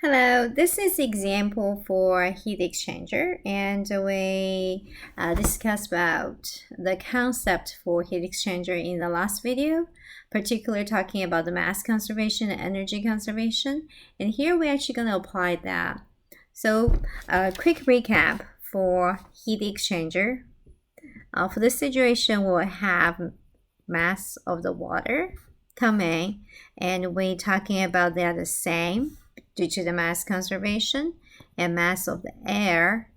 Hello, this is example for heat exchanger, and we discussed about the concept for heat exchanger in the last video, particularly talking about the mass conservation and energy conservation. And here we're actually going to apply that. So a quick recap for heat exchanger. For this situation, we'll have mass of the water coming, and we're talking about they are the same due to the mass conservation, and mass of the air,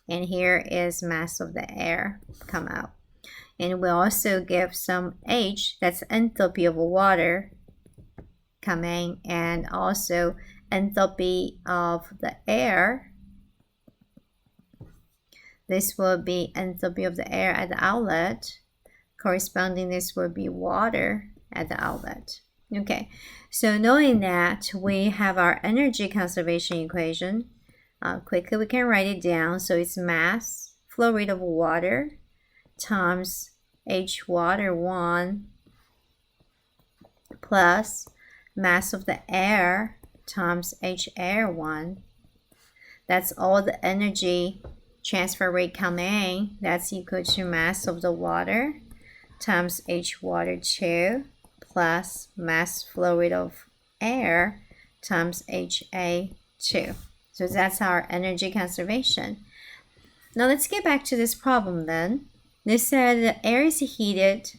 and here is mass of the air come out. And we also give some H, that's enthalpy of water coming, and also enthalpy of the air. This will be enthalpy of the air at the outlet. Corresponding, this will be water at the outlet. Okay, so knowing that we have our energy conservation equation, quickly we can write it down. So it's mass flow rate of water times H water 1 plus mass of the air times H air 1. That's all the energy transfer rate coming. That's equal to mass of the water times H water 2 plus mass flow rate of air times HA2. So that's our energy conservation. Now let's get back to this problem then. This said the air is heated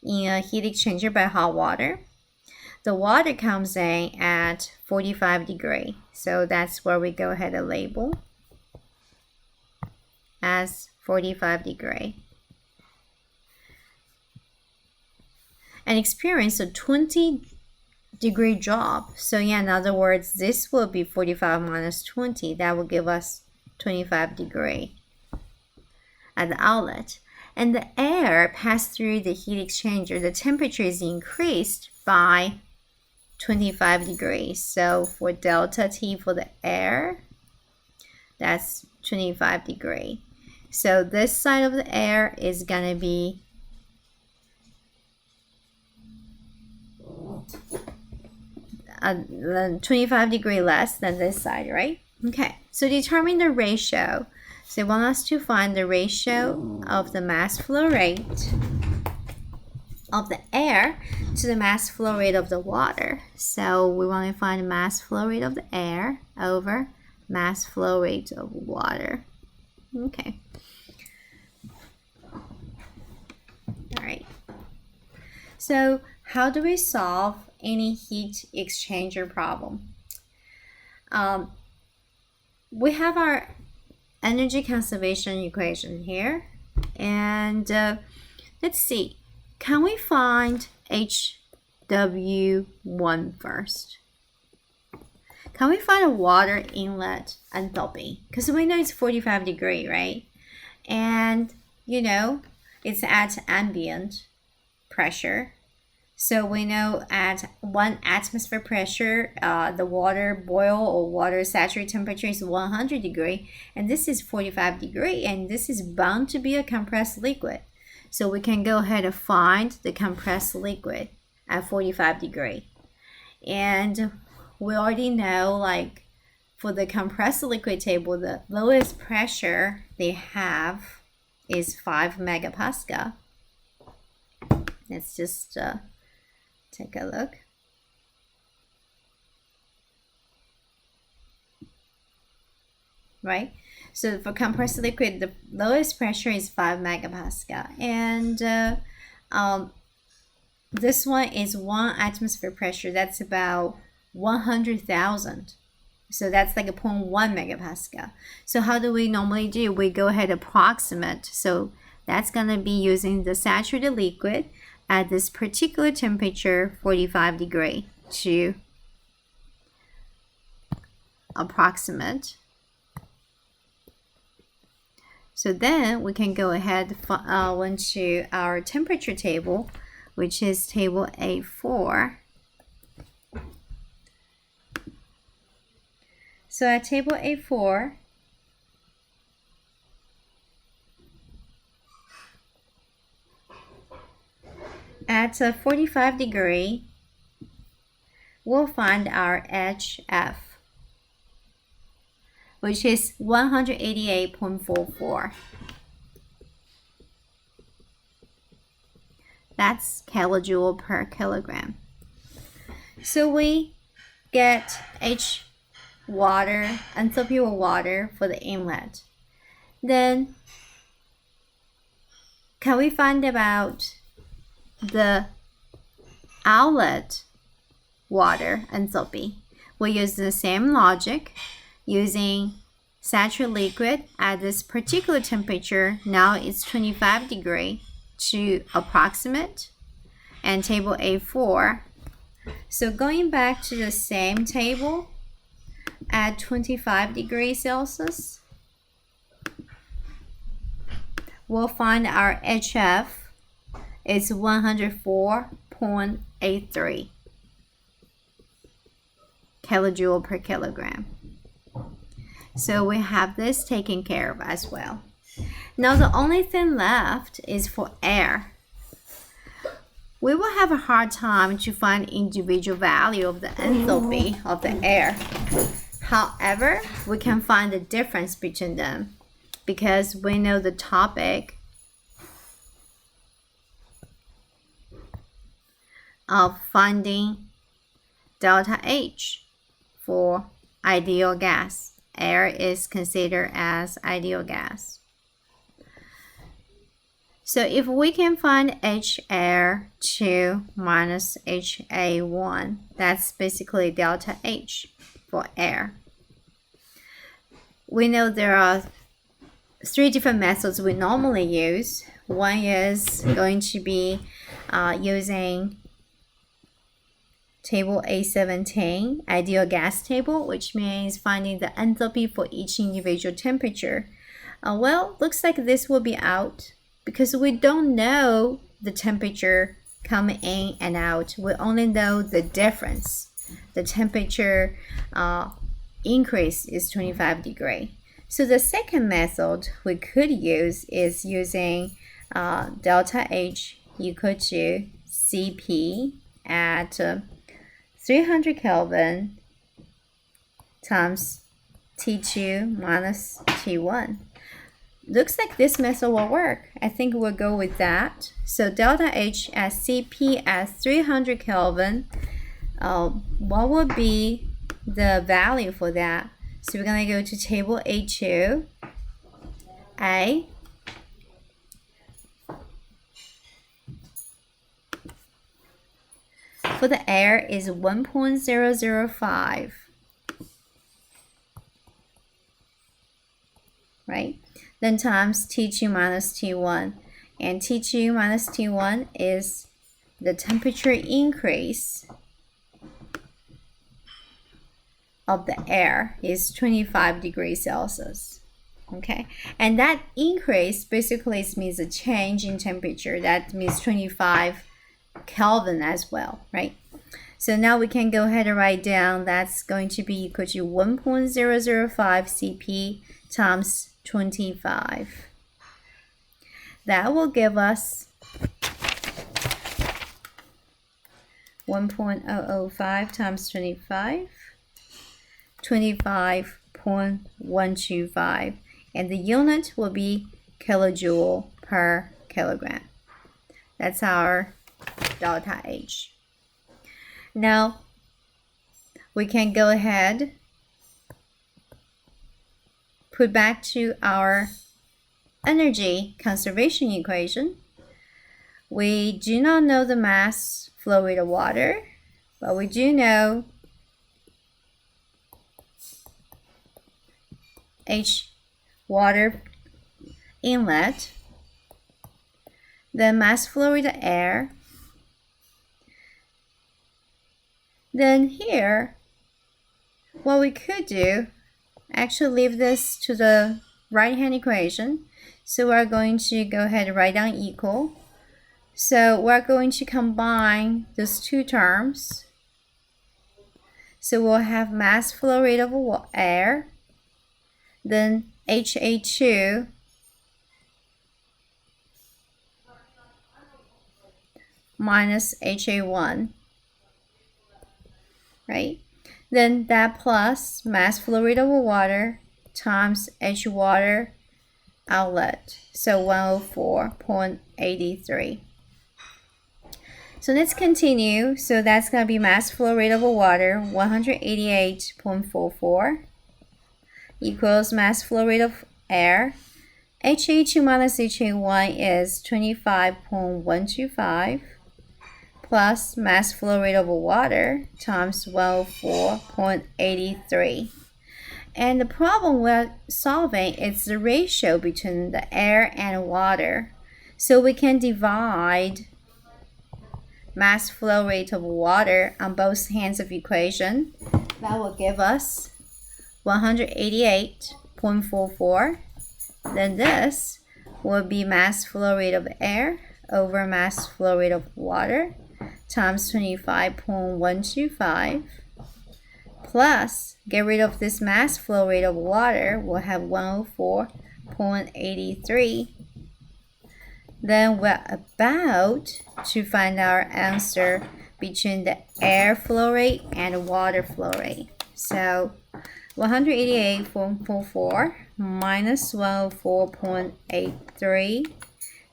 in a heat exchanger by hot water. The water comes in at 45 degrees. So that's where we go ahead and label as 45 degrees. And experience a 20-degree drop. So yeah, in other words, this will be 45 minus 20. That will give us 25 degrees at the outlet. And the air passed through the heat exchanger. The temperature is increased by 25 degrees. So for delta T for the air, that's 25 degrees. So this side of the air is going to be 25 degrees less than this side, right? Okay, so determine the ratio. So they want us to find the ratio of the mass flow rate of the air to the mass flow rate of the water. So we want to find the mass flow rate of the air over mass flow rate of water. Okay. All right. So how do we solve any heat exchanger problem? We have our energy conservation equation here, and let's see, can we find HW1 first? Can we find a water inlet enthalpy? Because we know it's 45 degrees, right? And you know it's at ambient pressure. So we know at 1 atmosphere pressure, the water boil or water saturated temperature is 100 degrees, and this is 45 degrees, and this is bound to be a compressed liquid. So we can go ahead and find the compressed liquid at 45 degrees. And we already know, like, for the compressed liquid table, the lowest pressure they have is 5 megapascal. Let's just take a look. Right? So for compressed liquid, the lowest pressure is 5 megapascal. And this one is 1 atmosphere pressure. That's about 100,000. So that's like a 0.1 megapascal. So how do we normally do? We go ahead and approximate. So that's going to be using the saturated liquid at this particular temperature, 45 degrees, to approximate. So then we can go ahead went to our temperature table, which is table A4. So at table A4, at 45 degrees, we'll find our HF, which is 188.44. That's kilojoule per kilogram. So we get H water, enthalpy of water for the inlet. Then can we find about the outlet water enthalpy? We use the same logic, using saturated liquid at this particular temperature. Now it's 25 degrees to approximate, and table A4. So going back to the same table at 25 degrees Celsius, we'll find our HF is 104.83 kilojoule per kilogram. So we have this taken care of as well. Now the only thing left is for air. We will have a hard time to find individual value of the enthalpy of the air. However, we can find the difference between them because we know the topic of finding delta H for ideal gas. Air is considered as ideal gas. So if we can find HAir2 minus HA1, that's basically delta H for air. We know there are 3 different methods we normally use. One is going to be using table A17, ideal gas table, which means finding the enthalpy for each individual temperature. Well, looks like this will be out because we don't know the temperature coming in and out. We only know the difference. The temperature increase is 25 degrees. So the second method we could use is using delta H equal to Cp at 300 Kelvin times T2 minus T1. Looks like this method will work. I think we'll go with that. So delta H at Cp at 300 Kelvin, what would be the value for that? So we're going to go to table A2, A. For the air is 1.005, right? Then times T2 minus T1, and T2 minus T1 is the temperature increase of the air is 25 degrees Celsius. Okay, and that increase basically means a change in temperature. That means 25 Kelvin as well, right? So now we can go ahead and write down that's going to be equal to 1.005 Cp times 25. That will give us 1.005 times 25, 25.125, and the unit will be kilojoule per kilogram. That's our delta H. Now we can go ahead, put back to our energy conservation equation. We do not know the mass flow rate of water, but we do know H water inlet, the mass flow rate of air. Then here, what we could do, actually leave this to the right-hand equation. So we're going to go ahead and write down equal. So we're going to combine those two terms. So we'll have mass flow rate of air, then HA2 minus HA1. right? Then that plus mass flow rate over water times H water outlet, so 104.83. So let's continue. So that's going to be mass flow rate over water, 188.44 equals mass flow rate of air. HA2 minus HA1 is 25.125 plus mass flow rate over water times 104.83. And the problem we're solving is the ratio between the air and water. So we can divide mass flow rate of water on both hands of equation. That will give us 188.44. Then this will be mass flow rate of air over mass flow rate of water times 25.125 plus, get rid of this mass flow rate of water, we'll have 104.83. Then we're about to find our answer between the air flow rate and water flow rate. So 188.44 minus 104.83,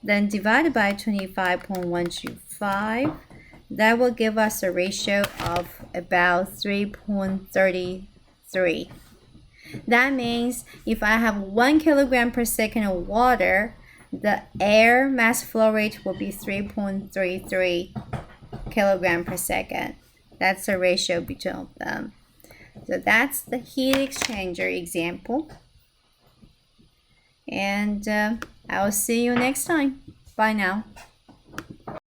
then divided by 25.125. That will give us a ratio of about 3.33. That means if I have 1 kilogram per second of water, the air mass flow rate will be 3.33 kilogram per second. That's the ratio between them. So that's the heat exchanger example. And I will see you next time. Bye now.